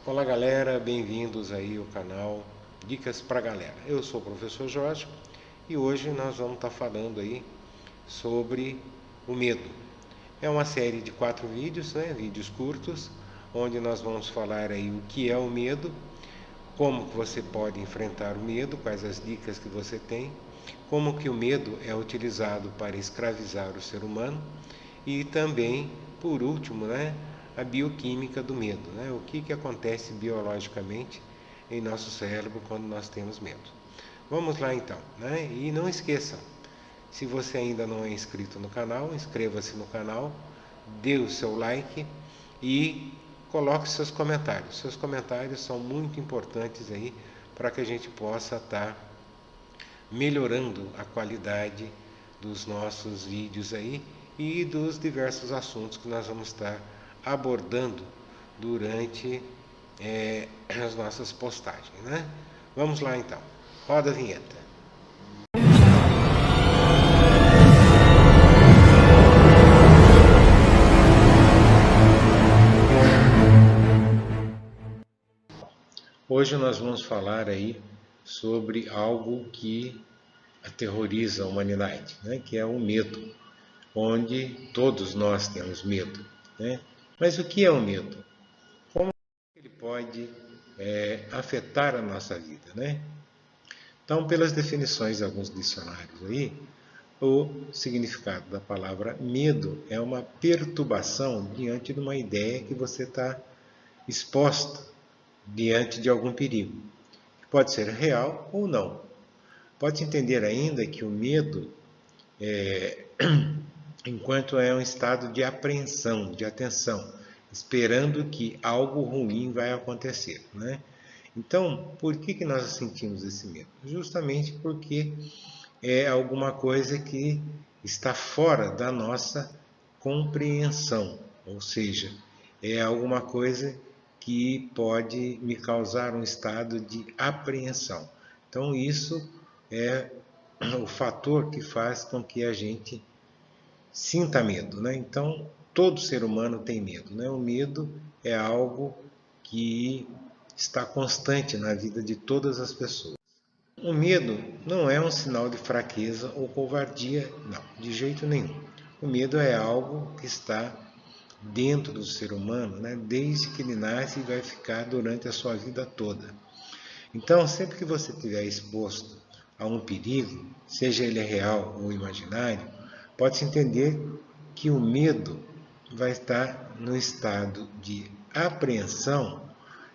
Olá galera, bem-vindos aí ao canal Dicas pra Galera. Eu sou o professor Jorge e hoje nós vamos estar falando aí sobre o medo. É uma série de 4 vídeos, vídeos curtos, onde nós vamos falar aí o que é o medo, como que você pode enfrentar o medo, quais as dicas que você tem, como que o medo é utilizado para escravizar o ser humano e também, por último, a bioquímica do medo, o que acontece biologicamente em nosso cérebro quando nós temos medo. Vamos lá então, E não esqueçam, se você ainda não é inscrito no canal, inscreva-se no canal, dê o seu like e coloque seus comentários. Seus comentários são muito importantes aí para que a gente possa estar melhorando a qualidade dos nossos vídeos aí e dos diversos assuntos que nós vamos estar abordando durante as nossas postagens, Vamos lá então, roda a vinheta. Hoje nós vamos falar aí sobre algo que aterroriza a humanidade, que é o medo, onde todos nós temos medo, Mas o que é o medo? Como ele pode afetar a nossa vida, Então, pelas definições de alguns dicionários aí, o significado da palavra medo é uma perturbação diante de uma ideia que você está exposto diante de algum perigo, que pode ser real ou não. Pode entender ainda que o medo enquanto é um estado de apreensão, de atenção, esperando que algo ruim vai acontecer, Então, por que nós sentimos esse medo? Justamente porque é alguma coisa que está fora da nossa compreensão, ou seja, é alguma coisa que pode me causar um estado de apreensão. Então, isso é o fator que faz com que a gente sinta medo, Então, todo ser humano tem medo, O medo é algo que está constante na vida de todas as pessoas. O medo não é um sinal de fraqueza ou covardia, não, de jeito nenhum. O medo é algo que está dentro do ser humano, desde que ele nasce e vai ficar durante a sua vida toda. Então, sempre que você estiver exposto a um perigo, seja ele real ou imaginário, pode-se entender que o medo vai estar no estado de apreensão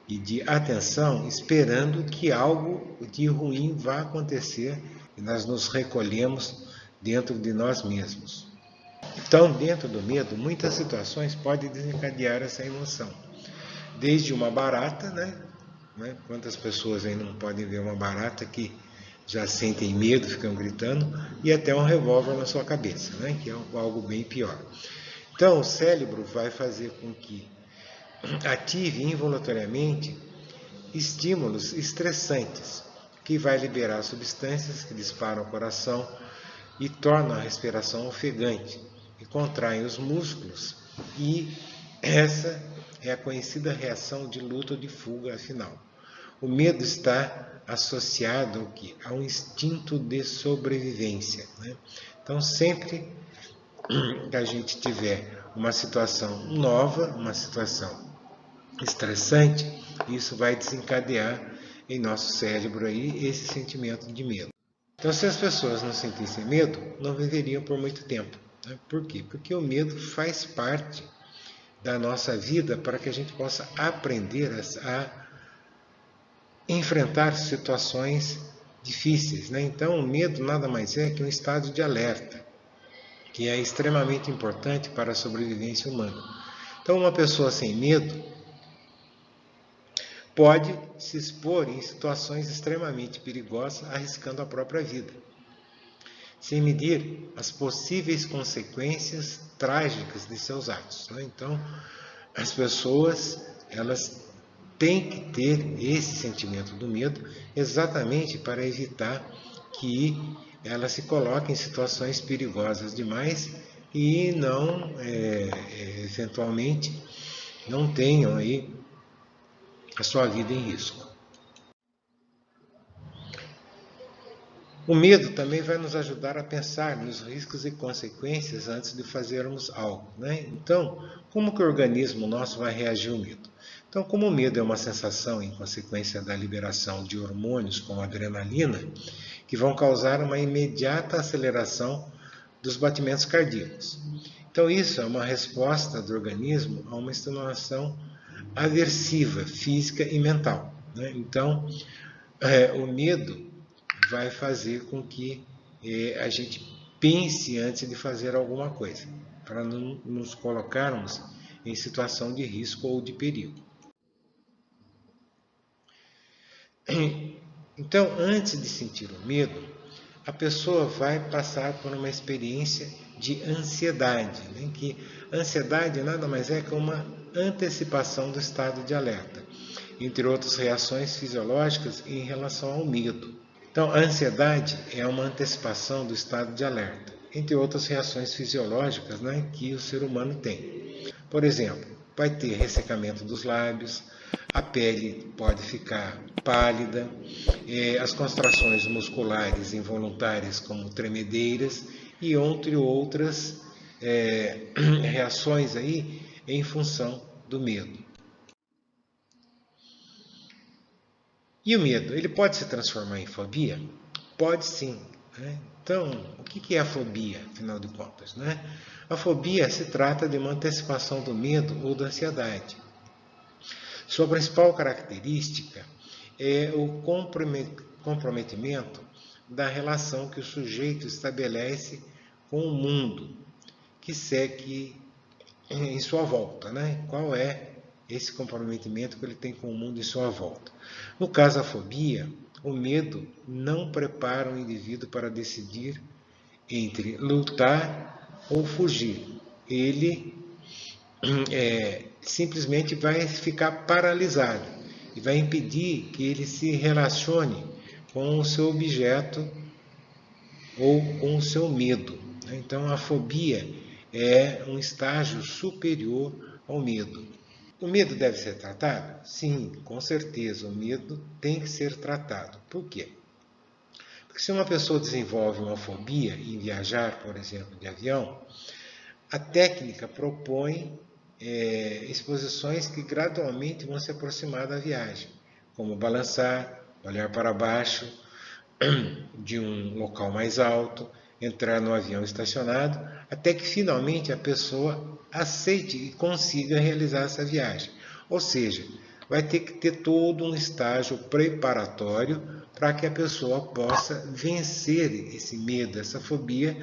e de atenção, esperando que algo de ruim vá acontecer e nós nos recolhemos dentro de nós mesmos. Então, dentro do medo, muitas situações podem desencadear essa emoção. Desde uma barata, Quantas pessoas aí não podem ver uma barata que já sentem medo, ficam gritando, e até um revólver na sua cabeça, Que é algo bem pior. Então, o cérebro vai fazer com que ative involuntariamente estímulos estressantes, que vai liberar substâncias que disparam o coração e tornam a respiração ofegante, e contraem os músculos, e essa é a conhecida reação de luta ou de fuga afinal. O medo está associado ao quê? A um instinto de sobrevivência. Então, sempre que a gente tiver uma situação nova, uma situação estressante, isso vai desencadear em nosso cérebro aí esse sentimento de medo. Então, se as pessoas não sentissem medo, não viveriam por muito tempo. Por quê? Porque o medo faz parte da nossa vida para que a gente possa aprender a enfrentar situações difíceis. Então, o medo nada mais é que um estado de alerta, que é extremamente importante para a sobrevivência humana. Então, uma pessoa sem medo pode se expor em situações extremamente perigosas, arriscando a própria vida, sem medir as possíveis consequências trágicas de seus atos. Então, as pessoas elas têm que ter esse sentimento do medo exatamente para evitar que elas se coloquem em situações perigosas demais e não, eventualmente, não tenham aí a sua vida em risco. O medo também vai nos ajudar a pensar nos riscos e consequências antes de fazermos algo, né? Então, como que o organismo nosso vai reagir ao medo? Então, como o medo é uma sensação em consequência da liberação de hormônios como a adrenalina, que vão causar uma imediata aceleração dos batimentos cardíacos. Então, isso é uma resposta do organismo a uma estimulação aversiva, física e mental, né? Então, o medo vai fazer com que a gente pense antes de fazer alguma coisa, para não nos colocarmos em situação de risco ou de perigo. Então, antes de sentir o medo, a pessoa vai passar por uma experiência de ansiedade, né? Que ansiedade nada mais é que uma antecipação do estado de alerta, entre outras reações fisiológicas em relação ao medo. Então, a ansiedade é uma antecipação do estado de alerta, entre outras reações fisiológicas, né, que o ser humano tem. Por exemplo, vai ter ressecamento dos lábios, a pele pode ficar pálida, as contrações musculares involuntárias, como tremedeiras, e entre outras reações aí em função do medo. E o medo, ele pode se transformar em fobia? Pode sim. Né? Então, o que é a fobia, afinal de contas? Né? A fobia se trata de uma antecipação do medo ou da ansiedade. Sua principal característica é o comprometimento da relação que o sujeito estabelece com o mundo que segue em sua volta. Né? Qual é esse comprometimento que ele tem com o mundo em sua volta? No caso da fobia, o medo não prepara o indivíduo para decidir entre lutar ou fugir. Ele simplesmente vai ficar paralisado e vai impedir que ele se relacione com o seu objeto ou com o seu medo. Então, a fobia é um estágio superior ao medo. O medo deve ser tratado? Sim, com certeza, o medo tem que ser tratado. Por quê? Porque se uma pessoa desenvolve uma fobia em viajar, por exemplo, de avião, a técnica propõe exposições que gradualmente vão se aproximar da viagem, como balançar, olhar para baixo de um local mais alto, entrar no avião estacionado, até que finalmente a pessoa aceite e consiga realizar essa viagem. Ou seja, vai ter que ter todo um estágio preparatório para que a pessoa possa vencer esse medo, essa fobia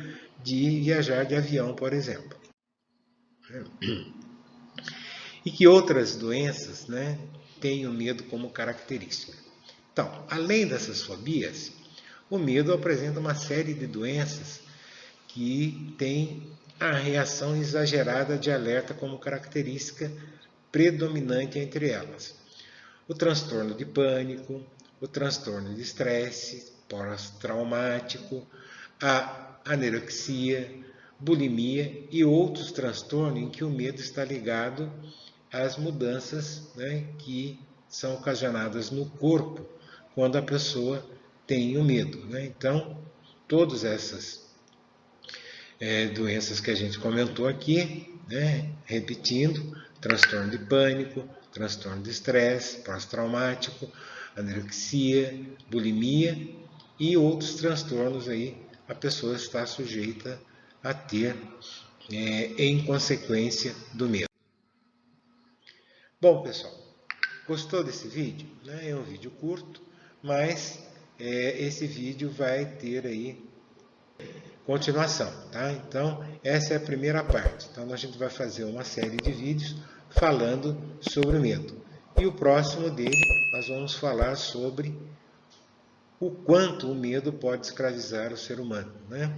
de viajar de avião, por exemplo. E que outras doenças, né, têm o medo como característica? Então, além dessas fobias, o medo apresenta uma série de doenças que têm a reação exagerada de alerta como característica predominante entre elas. O transtorno de pânico, o transtorno de estresse pós-traumático, a anorexia, bulimia e outros transtornos em que o medo está ligado às mudanças, né, que são ocasionadas no corpo quando a pessoa tem o medo. Né? Então, todas essas doenças que a gente comentou aqui, né? Repetindo, transtorno de pânico, transtorno de estresse pós-traumático, anorexia, bulimia e outros transtornos aí a pessoa está sujeita a ter em consequência do medo. Bom, pessoal, gostou desse vídeo? É um vídeo curto, mas esse vídeo vai ter aí continuação, tá? Então, essa é a primeira parte. Então, a gente vai fazer uma série de vídeos falando sobre o medo. E o próximo dele, nós vamos falar sobre o quanto o medo pode escravizar o ser humano, né?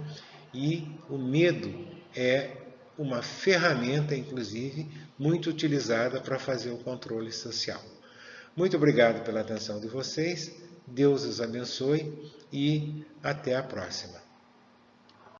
E o medo é uma ferramenta, inclusive, muito utilizada para fazer o controle social. Muito obrigado pela atenção de vocês, Deus os abençoe e até a próxima.